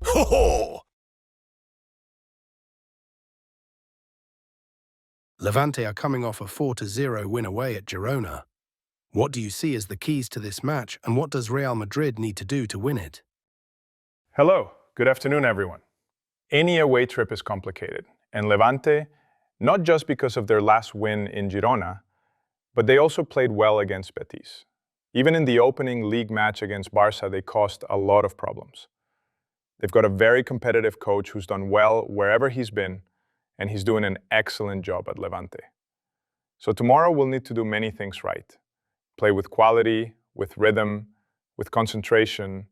Ho ho! Levante are coming off a 4-0 win away at Girona. What do you see as the keys to this match, and what does Real Madrid need to do to win it? Hello, good afternoon everyone. Any away trip is complicated, and Levante, not just because of their last win in Girona, but they also played well against Betis. Even in the opening league match against Barça, they caused a lot of problems. They've got a very competitive coach who's done well wherever he's been, and he's doing an excellent job at Levante. So tomorrow we'll need to do many things right. Play with quality, with rhythm, with concentration,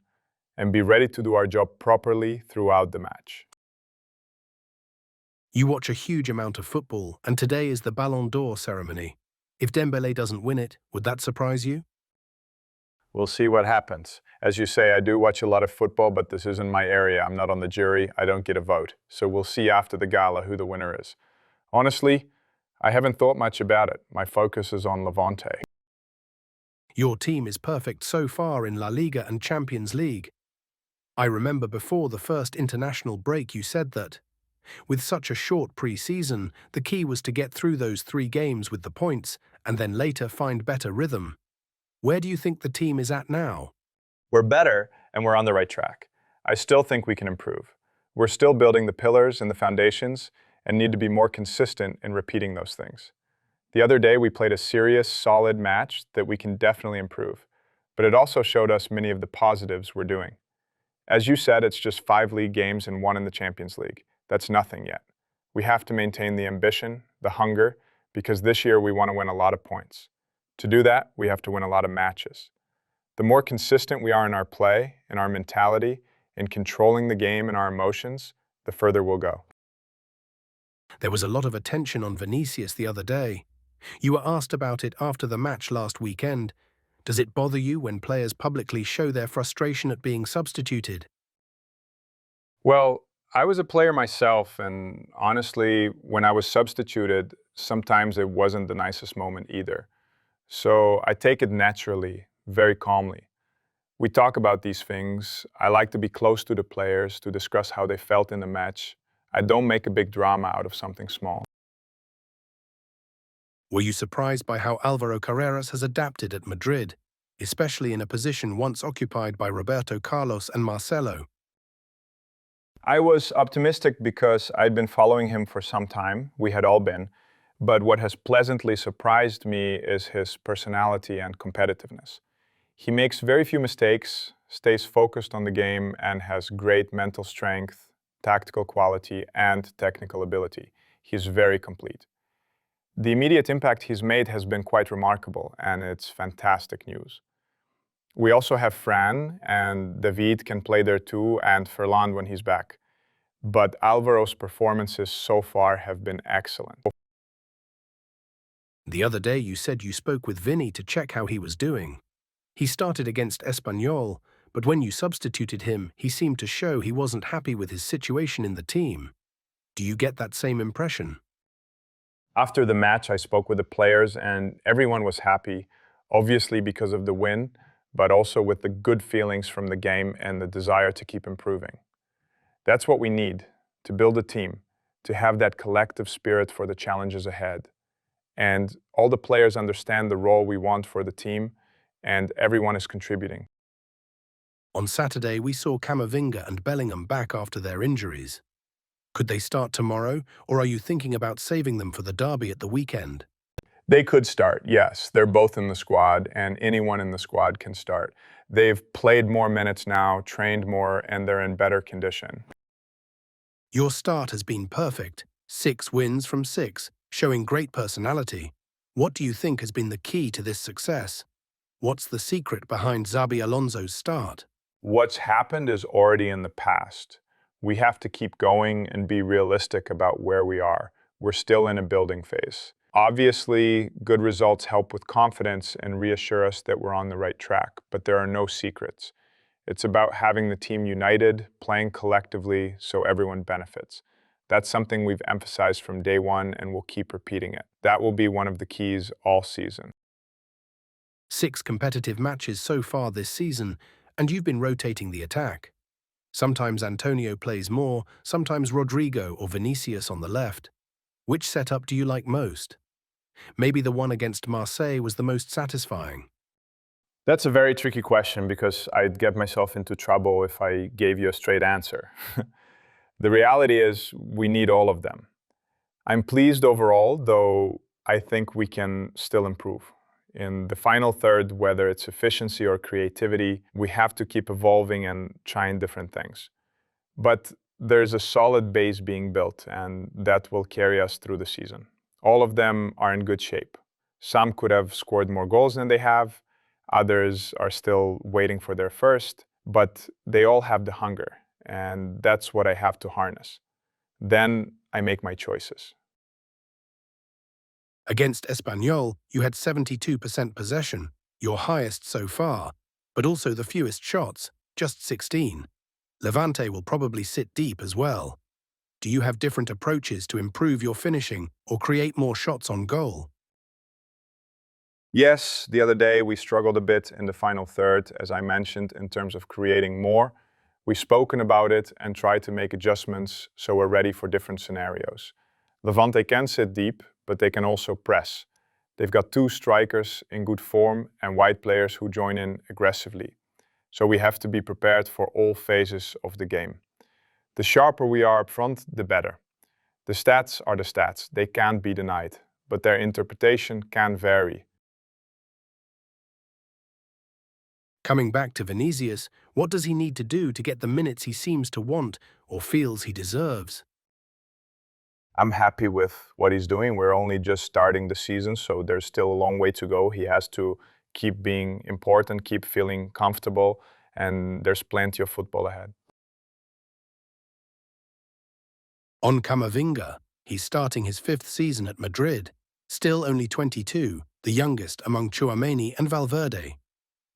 and be ready to do our job properly throughout the match. You watch a huge amount of football, and today is the Ballon d'Or ceremony. If Dembélé doesn't win it, would that surprise you? We'll see what happens. As you say, I do watch a lot of football, but this isn't my area. I'm not on the jury. I don't get a vote. So we'll see after the gala who the winner is. Honestly, I haven't thought much about it. My focus is on Levante. Your team is perfect so far in La Liga and Champions League. I remember before the first international break you said that, with such a short pre-season, the key was to get through those 3 games with the points and then later find better rhythm. Where do you think the team is at now? We're better, and we're on the right track. I still think we can improve. We're still building the pillars and the foundations and need to be more consistent in repeating those things. The other day, we played a serious, solid match that we can definitely improve, but it also showed us many of the positives we're doing. As you said, it's just 5 league games and 1 in the Champions League. That's nothing yet. We have to maintain the ambition, the hunger, because this year we want to win a lot of points. To do that, we have to win a lot of matches. The more consistent we are in our play, in our mentality, in controlling the game and our emotions, the further we'll go. There was a lot of attention on Vinícius the other day. You were asked about it after the match last weekend. Does it bother you when players publicly show their frustration at being substituted? Well, I was a player myself, and honestly, when I was substituted, sometimes it wasn't the nicest moment either. So I take it naturally, very calmly. We talk about these things. I like to be close to the players to discuss how they felt in the match. I don't make a big drama out of something small. Were you surprised by how Álvaro Carreras has adapted at Madrid, especially in a position once occupied by Roberto Carlos and Marcelo? I was optimistic because I'd been following him for some time. We had all been. But what has pleasantly surprised me is his personality and competitiveness. He makes very few mistakes, stays focused on the game, and has great mental strength, tactical quality, and technical ability. He's very complete. The immediate impact he's made has been quite remarkable, and it's fantastic news. We also have Fran, and David can play there too, and Ferland when he's back. But Alvaro's performances so far have been excellent. The other day you said you spoke with Vini to check how he was doing. He started against Espanyol, but when you substituted him, he seemed to show he wasn't happy with his situation in the team. Do you get that same impression? After the match, I spoke with the players, and everyone was happy, obviously because of the win, but also with the good feelings from the game and the desire to keep improving. That's what we need, to build a team, to have that collective spirit for the challenges ahead. And all the players understand the role we want for the team, and everyone is contributing. On Saturday, we saw Camavinga and Bellingham back after their injuries. Could they start tomorrow, or are you thinking about saving them for the derby at the weekend? They could start, yes. They're both in the squad, and anyone in the squad can start. They've played more minutes now, trained more, and they're in better condition. Your start has been perfect. 6 wins from 6, showing great personality. What do you think has been the key to this success? What's the secret behind Xabi Alonso's start? What's happened is already in the past. We have to keep going and be realistic about where we are. We're still in a building phase. Obviously, good results help with confidence and reassure us that we're on the right track, but there are no secrets. It's about having the team united, playing collectively so everyone benefits. That's something we've emphasized from day one, and we'll keep repeating it. That will be one of the keys all season. 6 competitive matches so far this season, and you've been rotating the attack. Sometimes Antonio plays more, sometimes Rodrigo or Vinicius on the left. Which setup do you like most? Maybe the one against Marseille was the most satisfying. That's a very tricky question because I'd get myself into trouble if I gave you a straight answer. The reality is we need all of them. I'm pleased overall, though I think we can still improve. In the final third, whether it's efficiency or creativity, we have to keep evolving and trying different things. But there's a solid base being built, and that will carry us through the season. All of them are in good shape. Some could have scored more goals than they have, others are still waiting for their first, but they all have the hunger, and that's what I have to harness. Then I make my choices. Against Espanyol, you had 72% possession, your highest so far, but also the fewest shots, just 16. Levante will probably sit deep as well. Do you have different approaches to improve your finishing or create more shots on goal? Yes, the other day we struggled a bit in the final third, as I mentioned, in terms of creating more. We've spoken about it and tried to make adjustments so we're ready for different scenarios. Levante can sit deep, but they can also press. They've got two strikers in good form and wide players who join in aggressively. So we have to be prepared for all phases of the game. The sharper we are up front, the better. The stats are the stats. They can't be denied, but their interpretation can vary. Coming back to Vinícius, what does he need to do to get the minutes he seems to want or feels he deserves? I'm happy with what he's doing. We're only just starting the season, so there's still a long way to go. He has to keep being important, keep feeling comfortable, and there's plenty of football ahead. On Camavinga, he's starting his fifth season at Madrid, still only 22, the youngest among Tchouaméni and Valverde.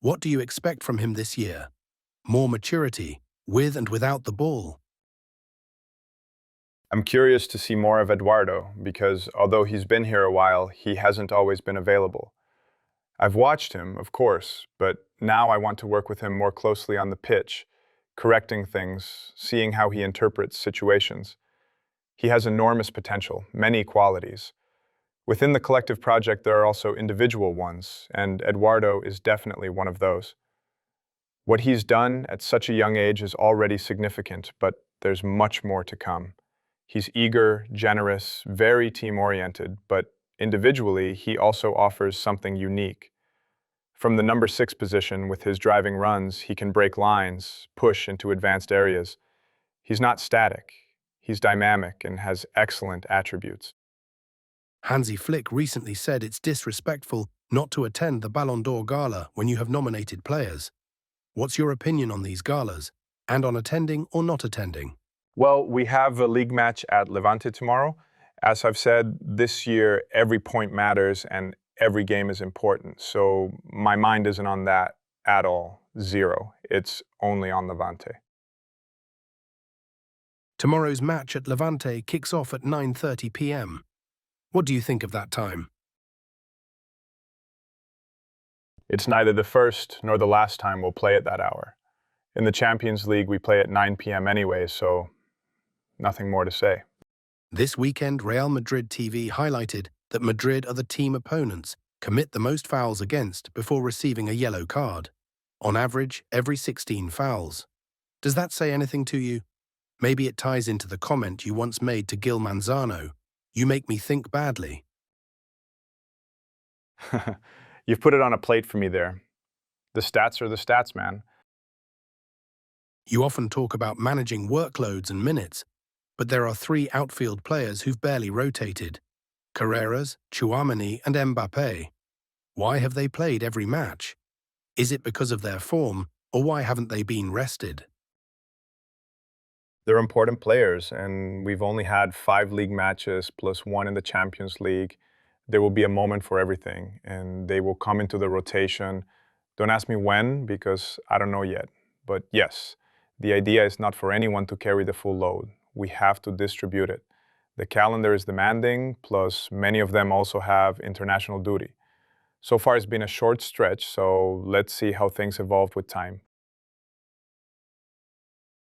What do you expect from him this year? More maturity, with and without the ball. I'm curious to see more of Eduardo because although he's been here a while, he hasn't always been available. I've watched him, of course, but now I want to work with him more closely on the pitch, correcting things, seeing how he interprets situations. He has enormous potential, many qualities. Within the collective project, there are also individual ones, and Eduardo is definitely one of those. What he's done at such a young age is already significant, but there's much more to come. He's eager, generous, very team-oriented, but individually, he also offers something unique. From the number 6 position with his driving runs, he can break lines, push into advanced areas. He's not static. He's dynamic and has excellent attributes. Hansi Flick recently said it's disrespectful not to attend the Ballon d'Or gala when you have nominated players. What's your opinion on these galas, and on attending or not attending? Well, we have a league match at Levante tomorrow. As I've said, this year every point matters and every game is important. So my mind isn't on that at all. Zero. It's only on Levante. Tomorrow's match at Levante kicks off at 9:30 p.m. What do you think of that time? It's neither the first nor the last time we'll play at that hour. In the Champions League, we play at 9 p.m. anyway, so nothing more to say. This weekend, Real Madrid TV highlighted that Madrid are the team opponents commit the most fouls against before receiving a yellow card. On average, every 16 fouls. Does that say anything to you? Maybe it ties into the comment you once made to Gil Manzano. You make me think badly. You've put it on a plate for me there. The stats are the stats, man. You often talk about managing workloads and minutes, but there are 3 outfield players who've barely rotated: Carreras, Tchouaméni and Mbappé. Why have they played every match? Is it because of their form, or why haven't they been rested? They're important players, and we've only had 5 league matches plus 1 in the Champions League. There will be a moment for everything, and they will come into the rotation. Don't ask me when, because I don't know yet. But yes, the idea is not for anyone to carry the full load. We have to distribute it. The calendar is demanding, plus many of them also have international duty. So far it's been a short stretch, so let's see how things evolve with time.